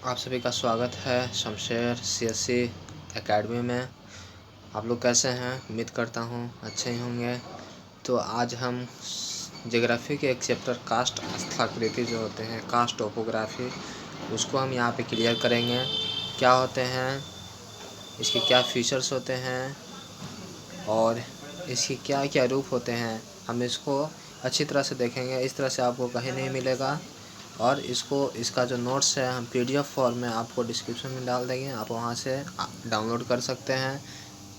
आप सभी का स्वागत है शमशेर सीएससी एकेडमी में। आप लोग कैसे हैं? उम्मीद करता हूँ अच्छे ही होंगे। तो आज हम ज्योग्राफी के एक चैप्टर कास्ट स्थलाकृति जो होते हैं, कास्ट टोपोग्राफी, उसको हम यहाँ पे क्लियर करेंगे। क्या होते हैं, इसके क्या फीचर्स होते हैं और इसके क्या क्या रूप होते हैं, हम इसको अच्छी तरह से देखेंगे। इस तरह से आपको कहीं नहीं मिलेगा। और इसका जो नोट्स है हम पीडीएफ फॉर्म में आपको डिस्क्रिप्शन में डाल देंगे, आप वहाँ से डाउनलोड कर सकते हैं।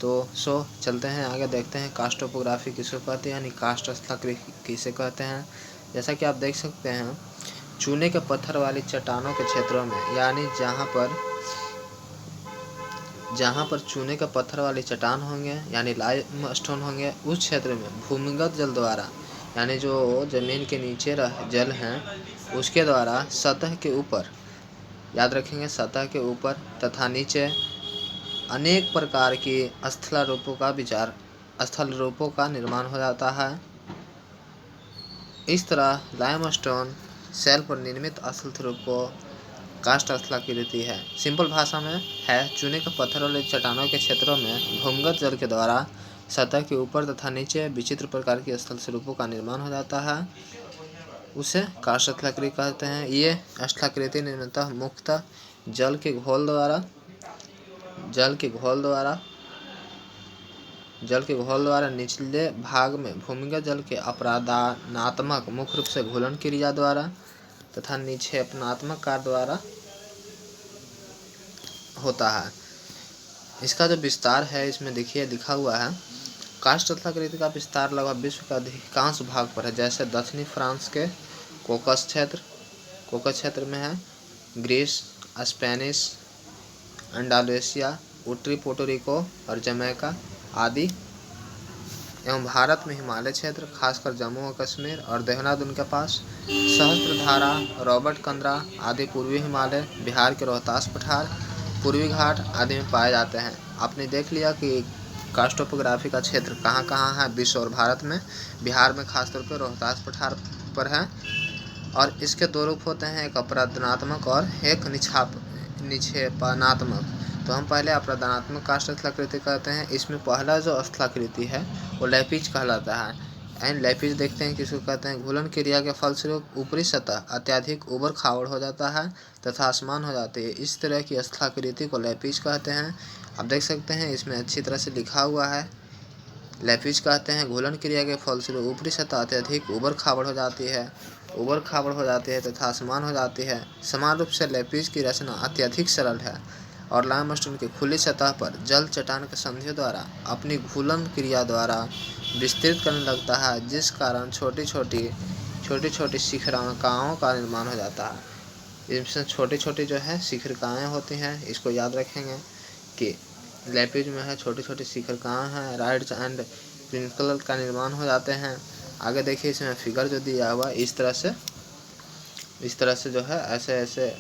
तो चलते हैं आगे, देखते हैं कास्ट टोपोग्राफी किसको कहते हैं, यानी कास्ट स्थलाकृति किसे कहते हैं। जैसा कि आप देख सकते हैं, चूने के पत्थर वाली चट्टानों के क्षेत्रों में, यानी जहाँ पर चूने के पत्थर वाली चट्टान होंगे यानी लाइमस्टोन होंगे, उस क्षेत्र में भूमिगत जल द्वारा, यानी जो ज़मीन के नीचे जल हैं उसके द्वारा सतह के ऊपर, याद रखेंगे, सतह के ऊपर तथा नीचे अनेक प्रकार की स्थल रूपों का निर्माण हो जाता है। इस तरह लाइमस्टोन शैल पर निर्मित स्थल रूपों कास्ट स्थलाकृति है। सिंपल भाषा में है, चूने के पत्थर वाले चट्टानों के क्षेत्रों में भूमिगत जल के द्वारा सतह के ऊपर तथा नीचे विचित्र प्रकार के स्थल स्वरूपों का निर्माण हो जाता है, उसे कास्ट स्थलाकृति कहते हैं। ये स्थलाकृति निर्मितः मुख्यतः जल के घोल द्वारा निचले भाग में भूमिगत जल के अपराधनात्मक मुख्य रूप से घुलन क्रिया द्वारा तथा निक्षेपणात्मक कार्य द्वारा होता है। इसका जो विस्तार है इसमें देखिए लिखा हुआ है, कास्ट स्थलाकृति का विस्तार लगभग विश्व के अधिकांश भाग पर है। जैसे दक्षिणी फ्रांस के कोकस क्षेत्र में है, ग्रीस, स्पेनिश अंडालुसिया, उत्तरी पोर्टोरिको और जमैका आदि, एवं भारत में हिमालय क्षेत्र, खासकर जम्मू और कश्मीर और देहरादून के पास, सहस्त्रधारा, रॉबर्ट कंद्रा आदि पूर्वी हिमालय, बिहार के रोहतास पठार, पूर्वी घाट आदि में पाए जाते हैं। आपने देख लिया कि कास्ट टोपोग्राफी का क्षेत्र कहाँ कहाँ है विश्व और भारत में। बिहार में खासतौर पर रोहतास पठार पर है। और इसके दो रूप होते हैं, एक अपराधनात्मक और एक निक्षेपणात्मक। तो हम पहले अपराधनात्मक कास्ट स्थलाकृति कहते हैं। इसमें पहला जो स्थलाकृति है वो लैपिज कहलाता है। एंड लैपिज देखते हैं किसको कहते हैं, घुलन क्रिया के फलस्वरूप ऊपरी सतह अत्यधिक उबड़ खाबड़ हो जाता है तथा आसमान हो जाती है। इस तरह की स्थलाकृति को लैपिज कहते हैं। आप देख सकते हैं इसमें अच्छी तरह से लिखा हुआ है, लैपिज कहते हैं घुलन क्रिया के फलस्वरूप ऊपरी सतह अत्यधिक उबड़ खाबड़ हो जाती है तथा आसमान हो जाती है। समान रूप से लैपिज की रचना अत्यधिक सरल है और लाइमस्टोन की खुली सतह पर जल चट्टान के संधियों द्वारा अपनी घुलन क्रिया द्वारा विस्तृत करने लगता है, जिस कारण छोटी छोटी शिखरिकाओं का निर्माण हो जाता है। इसमें छोटी छोटी जो है शिखरिकाएँ होती हैं, इसको याद रखेंगे कि लैपिज में है छोटी छोटी शिखरिकाएँ हैं, राइड्स एंड पिनकल का निर्माण हो जाते हैं। आगे देखिए इसमें फिगर जो दिया हुआ इस तरह से जो है ऐसे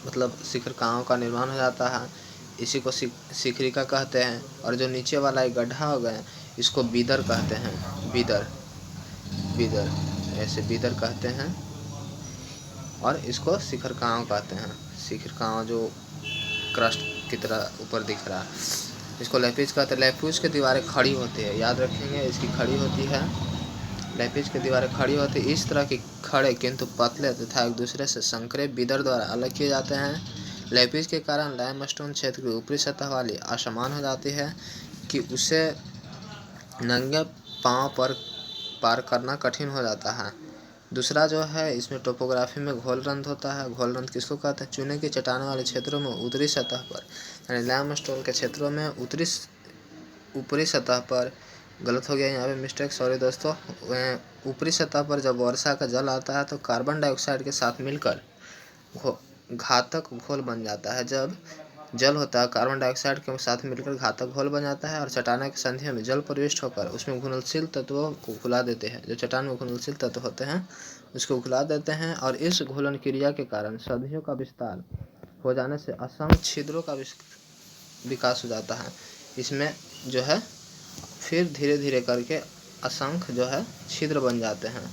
मतलब शिखरिकाओं का निर्माण हो जाता है। इसी को शिखरिका कहते हैं। और जो नीचे वाला एक गड्ढा हो गया इसको बीदर कहते हैं, बीदर ऐसे बीदर कहते हैं। और इसको शिखरिकाओं कहते हैं, शिखरिकाओं जो क्रस्ट की तरह ऊपर दिख रहा है, इसको लैपिज कहते हैं। लैपिज की दीवारें खड़ी होती है, याद रखेंगे इसकी खड़ी होती है, लैपिज की दीवारें खड़ी होती है। इस तरह के खड़े किंतु पतले तथा एक दूसरे से संकरे बीदर द्वारा अलग किए जाते हैं। लैपिज के कारण लाइमस्टोन क्षेत्र की ऊपरी सतह वाली असमान हो जाती है कि उसे नंगे पांव पर पार करना कठिन हो जाता है। दूसरा जो है इसमें टोपोग्राफी में घोलरंध्र होता है। घोलरंध्र किसको कहते हैं, चूने की चट्टान वाले क्षेत्रों में उत्तरी सतह पर, यानी लाइमस्टोन के क्षेत्रों में ऊपरी सतह पर, गलत हो गया यहाँ पे मिस्टेक, सॉरी दोस्तों। ऊपरी सतह पर जब वर्षा का जल आता है तो कार्बन डाइऑक्साइड के साथ मिलकर घातक घोल बन जाता है। जब जल होता है कार्बन डाइऑक्साइड के साथ मिलकर घातक घोल बन जाता है और चट्टानों की संधियों में जल प्रविष्ट होकर उसमें घुलनशील तत्वों को घुला देते हैं। जो चट्टान में घुलनशील तत्व होते हैं उसको घुला देते हैं और इस घुलन क्रिया के कारण संधियों का विस्तार हो जाने से असंख्य छिद्रों का विकास हो जाता है। इसमें जो है फिर धीरे धीरे करके असंख्य जो है छिद्र बन जाते हैं,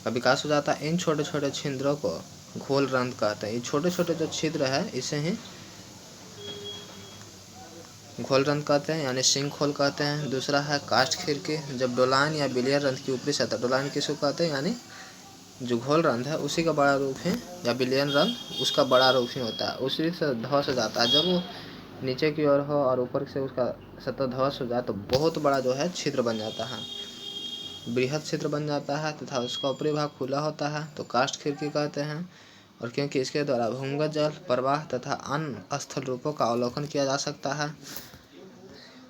का विकास हो जाता है। इन छोटे छोटे छिद्रों को घोल रंध्र कहते हैं। ये छोटे छोटे जो छिद्र है इसे ही घोल रंध्र कहते हैं, यानी सिंक होल कहते हैं। दूसरा है काष्ठ खिड़की। जब डोलाइन या बिलियर रंध्र की ऊपरी सतह, डोलाइन किसको कहते हैं, यानी जो घोल रंध्र है उसी का बड़ा रूप है, या बिलियन रंध्र उसका बड़ा रूप ही होता है, उसी से ध्वस्त हो जाता है। जब वो नीचे की ओर हो और ऊपर से उसका सतह ध्वस्त हो जाए तो बहुत बड़ा जो है छिद्र बन जाता है, बृहद छिद्र बन जाता है तथा उसका ऊपरी भाग खुला होता है, तो काष्ठ खिड़की कहते हैं। और क्योंकि इसके द्वारा भूमिगत जल प्रवाह तथा अन्य स्थल रूपों का अवलोकन किया जा सकता है।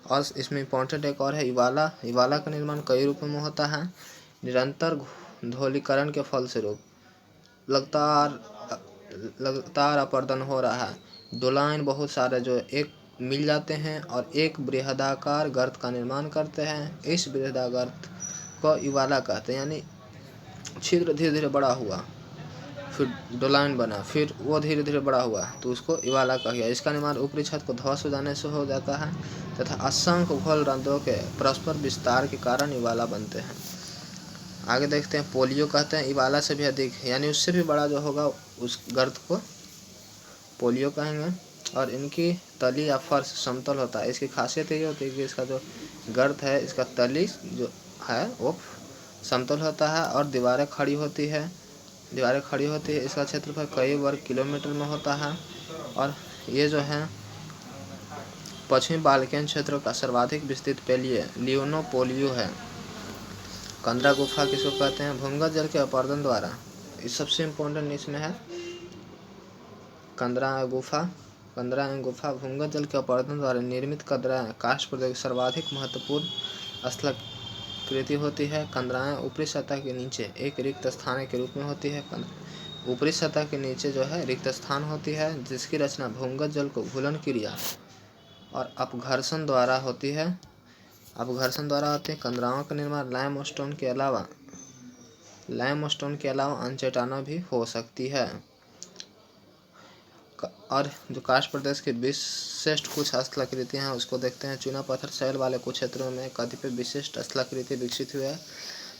और इसमें इम्पोर्टेंट एक और है इवाला। इवाला का निर्माण कई रूपों में होता है। निरंतर धौलीकरण के फलस्वरूप लगातार अपर्दन हो रहा है। डोलाइन बहुत सारे जो एक मिल जाते हैं और एक बृहदाकार गर्त का निर्माण करते हैं। इस बृहदागर्त को इवाला कहते हैं, यानी छिद्र धीरे धीरे बड़ा हुआ, फिर डोलाइन बना, फिर वो धीरे धीरे बड़ा हुआ तो उसको इवाला कहा गया। इसका निर्माण ऊपरी छत को ध्वस्त हो जाने से हो जाता है तथा असंख्य घोल रंध्रों के परस्पर विस्तार के कारण इवाला बनते हैं। आगे देखते हैं पोलियो कहते हैं। इवाला से भी अधिक, यानी उससे भी बड़ा जो होगा उस गर्त को पोलियो कहेंगे। और इनकी तली या फर्श समतल होता है। इसकी खासियत ये होती है कि इसका जो गर्त है, इसका तली जो है वो समतल होता है और दीवारें खड़ी होती है। इसका क्षेत्रफल कई वर्ग किलोमीटर में होता है। और ये जो है पश्चिमी बाल्कन क्षेत्रों का सर्वाधिक विस्तृत पेलिए लियोनो पोलियो है। कंदरा गुफा किसको कहते हैं, भूमिगत जल के अपर्दन द्वारा, इस सबसे इम्पोर्टेंट इसमें है कंदरा गुफा भूमिगत जल के अपर्दन द्वारा निर्मित कंदराएं काष्ठ प्रदेश सर्वाधिक महत्वपूर्ण स्थलाकृति होती है। कंदराएं ऊपरी सतह के नीचे एक रिक्त स्थान के रूप में होती है। ऊपरी सतह के नीचे जो है रिक्त स्थान होती है, जिसकी रचना भूमिगत जल को घुलन क्रिया और अपघर्षण द्वारा होती है। कंदराओं का निर्माण लाइमस्टोन के अलावा अन्य चट्टानों भी हो सकती है। और जो काष्ठ प्रदेश की विशिष्ट कुछ स्थलाकृतियाँ हैं उसको देखते हैं। चूना पत्थर शैल वाले कुछ क्षेत्रों में कतिपय विशिष्ट स्थलाकृति विकसित हुए हैं,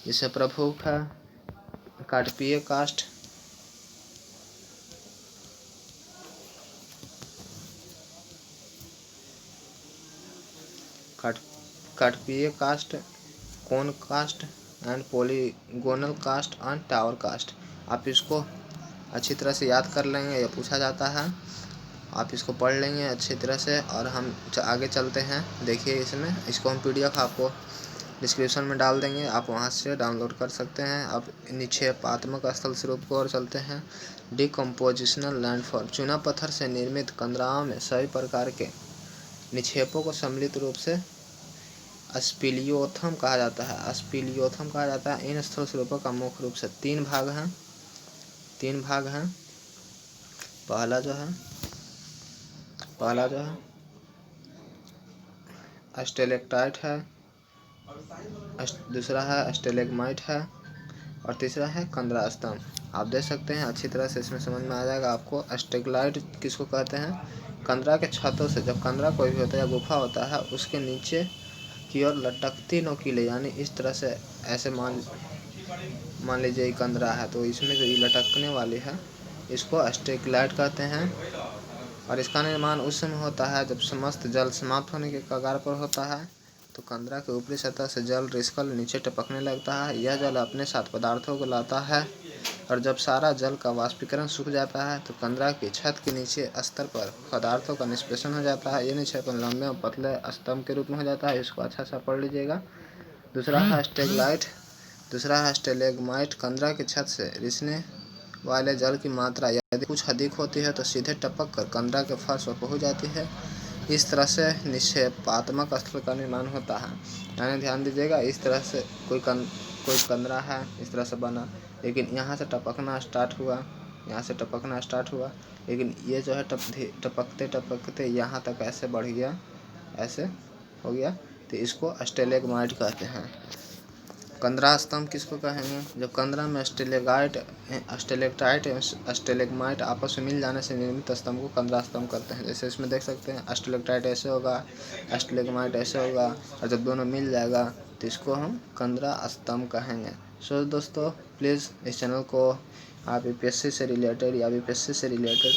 जिससे प्रमुख है काटपीय काष्ठ, cone cast and polygonal cast and tower cast. आप इसको अच्छी तरह से याद कर लेंगे, यह पूछा जाता है, आप इसको पढ़ लेंगे अच्छी तरह से। और हम आगे चलते हैं। देखिए इसको हम PDF आपको डिस्क्रिप्शन में डाल देंगे, आप वहां से डाउनलोड कर सकते हैं। अब निक्षेपात्मक स्थल स्वरूप को और चलते हैं। डिकम्पोजिशनल लैंडफॉर्म। चूना पत्थर से निर्मित कंदराओं में सभी प्रकार के निक्षेपों को सम्मिलित रूप से स्पीलियोथम कहा जाता है। इन स्थल स्वरूपों का मुख्य रूप से तीन भाग हैं। पहला जो है स्टेलेक्टाइट है, दूसरा है स्टेलेग्माइट है और तीसरा है कंदरा स्तंभ। आप देख सकते हैं अच्छी तरह से, इसमें समझ में आ जाएगा आपको। स्टेगलाइट किसको कहते हैं, कंदरा के छतों से, जब कंदरा कोई भी होता है या गुफा होता है, उसके नीचे की ओर लटकती नोकीले, यानी इस तरह से ऐसे मान लीजिए कंदरा है तो इसमें जो ये लटकने वाली है इसको स्टेगलाइट कहते हैं। और इसका निर्माण उस समय होता है जब समस्त जल समाप्त होने के कगार पर होता है, तो कंदरा के ऊपरी सतह से जल रिसकल नीचे टपकने लगता है। यह जल अपने साथ पदार्थों को लाता है और जब सारा जल का वाष्पीकरण सूख जाता है तो कंदरा की छत के नीचे स्तर पर पदार्थों का निष्पेषण हो जाता है। ये निक्षेपण लंबे और पतले स्तंभ के रूप में हो जाता है। इसको अच्छा सा पढ़ लीजिएगा। दूसरा है स्टेलेग्माइट। कंदरा की छत से रिसने वाले जल की मात्रा यदि कुछ अधिक होती है तो सीधे टपक कर कंदरा के फर्श पर पहुँच जाती है। इस तरह से निक्षेपात्मक स्थल का निर्माण होता है। यानी ध्यान दीजिएगा, इस तरह से कोई कंदरा है इस तरह से बना, लेकिन यहाँ से टपकना स्टार्ट हुआ, लेकिन ये जो है टपकते यहाँ तक ऐसे बढ़ गया, ऐसे हो गया, तो इसको स्टेलेग्माइट कहते हैं। कंदरा स्तंभ किसको कहेंगे, जब कंदरा में स्टेलेक्टाइट एवं स्टेलेग्माइट आपस में मिल जाने से निर्मित स्तंभ को कंदरा स्तंभ कहते हैं। जैसे इसमें देख सकते हैं स्टेलेक्टाइट ऐसे होगा, स्टेलेग्माइट ऐसे होगा, और जब दोनों मिल जाएगा तो इसको हम कंदरा स्तंभ कहेंगे। सो दोस्तों प्लीज़ इस चैनल को आप यूपीएससी से रिलेटेड या बीपीएससी से रिलेटेड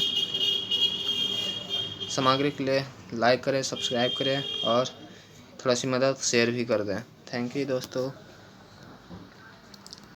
सामग्री के लिए लाइक करें, सब्सक्राइब करें और थोड़ा सी मदद शेयर भी कर दें। थैंक यू दोस्तों।